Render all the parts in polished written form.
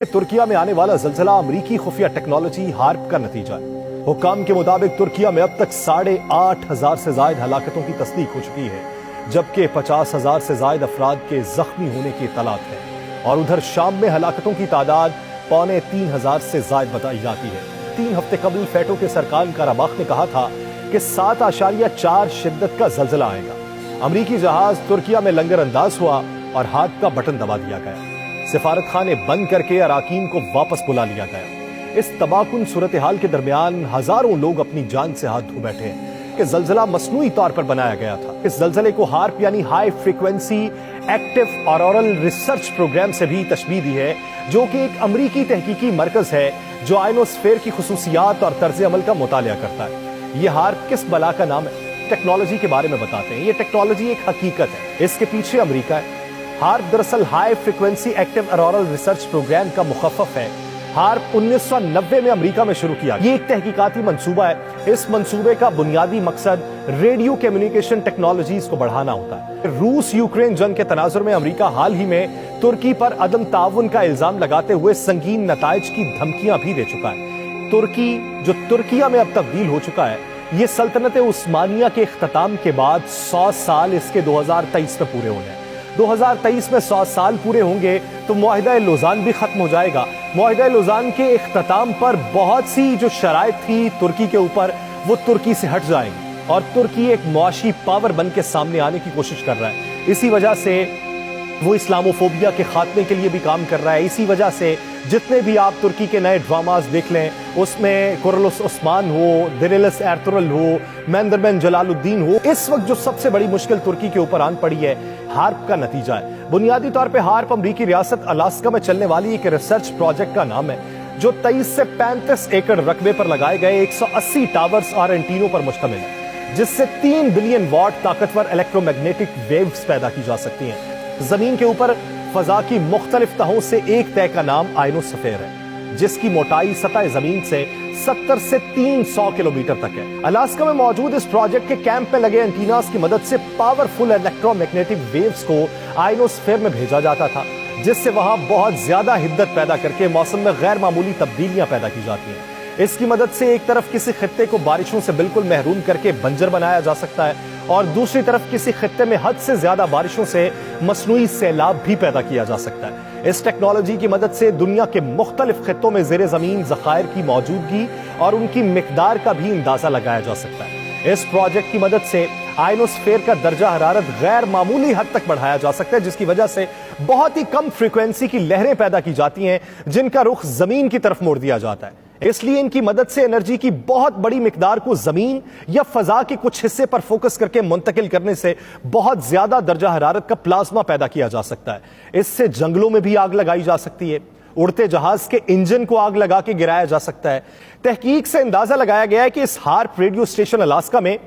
तुर्किया में आने वाला ज़ल्ज़ला अमरीकी खुफिया टेक्नोलॉजी हार्प का नतीजा है। हुक्काम के मुताबिक तुर्किया में अब तक 8,500 से ज्यादा हलाकतों की तस्दीक हो चुकी है, जबकि 50,000 से ज्यादा अफराद के जख्मी होने की इत्तलात है। और उधर शाम में हलाकतों की तादाद 3,500 से ज्यादा बताई जाती है। 3 हफ्ते कबल फैटो के सरकार कराबाख ने कहा था कि 7.4 शिद्दत का ज़ल्ज़ला आएगा। अमरीकी जहाज तुर्किया में लंगर अंदाज हुआ और हाथ का बटन दबा दिया गया। सिफारत खाने बंद करके अराकीन को वापस बुला लिया गया। इस तबाहकुन सूरत हाल के दरमियान हजारों लोग अपनी जान से हाथ धो बैठे हैं कि ज़ल्ज़ला मसनूई तौर पर बनाया गया था। इस ज़ल्ज़ले को हार्प यानी high frequency active auroral research program से भी तशबीह दी है, जो कि एक अमरीकी तहकीकी मरकज है जो आयनोस्फेयर की खुसूसियात और तर्ज अमल का मुतालिया करता है। ये हार्प किस बला का नाम है? टेक्नोलॉजी के बारे में बताते हैं। ये टेक्नोलॉजी एक हकीकत है, इसके पीछे अमरीका है। हार्प दरअसल high frequency active auroral research program का मुखफ़फ़ है। हार्प 1990 में अमेरिका में शुरू किया। ये एक तहकीकाती मंसूबा है। इस मंसूबे का बुनियादी मकसद रेडियो कम्युनिकेशन टेक्नोलॉजीज को बढ़ाना होता है। रूस यूक्रेन जंग के तनाजुर में अमेरिका हाल ही में तुर्की पर अदम ताउन का इल्जाम लगाते हुए संगीन नताइज की धमकियां भी दे चुका है। तुर्की, जो तुर्किया में अब तब्दील हो चुका है, ये सल्तनत उस्मानिया के इख्तिताम के बाद 100 साल इसके 2023 में पूरे होने हैं। 2023 में 100 साल पूरे होंगे तो मुआहिदा लौज़ान भी खत्म हो जाएगा। मुआहिदा लौज़ान के इख्तिताम पर बहुत सी जो शराइत थी तुर्की के ऊपर, वो तुर्की से हट जाएंगी और तुर्की एक मुआशी पावर बन के सामने आने की कोशिश कर रहा है। इसी वजह से वो इस्लामोफोबिया के खात्मे के लिए भी काम कर रहा है। इसी वजह से जितने भी आप तुर्की के नए ड्रामास देख लें, उसमें कुरलुस उस्मान हो, दिरिलस एर्तुगरुल हो, मेंदरबेन जलालुद्दीन हो, इस वक्त जो सबसे बड़ी मुश्किल तुर्की के ऊपर आन पड़ी है, हार्प का नतीजा है। बुनियादी तौर पे हार्प अमरीकी रियासत अलास्का में चलने वाली एक रिसर्च प्रोजेक्ट का नाम है, जो 23 से 35 एकड़ रकबे पर लगाए गए 180 टावर्स और एंटीनों पर मुश्तमिल है, जिससे 3 बिलियन वॉट ताकतवर इलेक्ट्रोमैग्नेटिक वेव्स पैदा की जा सकती हैं। जमीन के ऊपर फजा की मुख्तलिफ तहों से एक तय का नाम आयनोस्फेयर है, जिसकी मोटाई सतह जमीन से 70 से 300 किलोमीटर तक है। अलास्का में मौजूद इस प्रोजेक्ट के कैंप में लगे एंटीनास की मदद से पावरफुल इलेक्ट्रोमैग्नेटिक वेव्स को आयनोस्फेयर में भेजा जाता था, जिससे वहां बहुत ज्यादा हिद्दत पैदा करके मौसम में गैर मामूली तब्दीलियां पैदा की जाती हैं। इसकी मदद से एक तरफ किसी खित्ते को बारिशों से बिल्कुल महरूम करके बंजर बनाया जा सकता है और दूसरी तरफ किसी खित्ते में हद से ज्यादा बारिशों से मसनूई सैलाब भी पैदा किया जा सकता है। इस टेक्नोलॉजी की मदद से दुनिया के मुख्तलिफ खित्तों में ज़ेरे ज़मीन ज़खायर की मौजूदगी और उनकी मिकदार का भी अंदाजा लगाया जा सकता है। इस प्रोजेक्ट की मदद से आयनोस्फेयर का दर्जा हरारत गैर मामूली हद तक बढ़ाया जा सकता है, जिसकी वजह से बहुत ही कम फ्रीक्वेंसी की लहरें पैदा की जाती हैं, जिनका रुख जमीन की तरफ मोड़ दिया जाता है। इसलिए इनकी मदद से एनर्जी की बहुत बड़ी मिकदार को जमीन या फजा के कुछ हिस्से पर फोकस करके मुंतकिल करने से बहुत ज्यादा दर्जा हरारत का प्लाज्मा पैदा किया जा सकता है। इससे जंगलों में भी आग लगाई जा सकती है, उड़ते जहाज के इंजन को आग लगा के गिराया जा सकता है। तहकीक से अंदाजा लगाया गया है कि इस हार्प रेडियो स्टेशन अलास्का में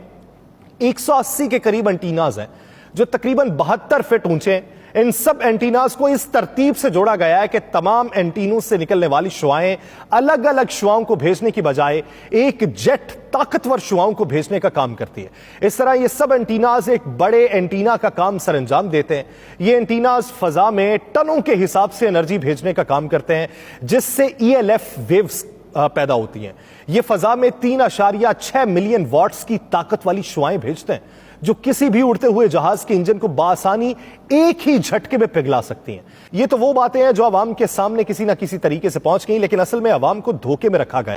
180 के करीब एंटीनाज हैं, जो तकरीबन 72 फीट ऊंचे हैं। इन सब एंटीनास को इस तरतीब से जोड़ा गया है कि तमाम एंटीनों से निकलने वाली शुआएं अलग अलग शुआओं को भेजने की बजाय एक जेट ताकतवर शुआओं को भेजने का काम करती है। इस तरह ये सब एंटीनास एक बड़े एंटीना का काम सरअंजाम देते हैं। ये एंटीनास फजा में टनों के हिसाब से एनर्जी भेजने का काम करते हैं, जिससे ELF वेव्स पैदा होती हैं। ये फजा में 3.6 मिलियन वॉट्स की ताकत वाली शुआएं भेजते हैं, जो किसी भी उड़ते हुए जहाज के इंजन को बासानी एक ही झटके में पिघला सकती हैं। ये तो वो बातें हैं जो अवाम के सामने किसी ना किसी तरीके से पहुंच गई, लेकिन असल में अवाम को धोखे में रखा गया।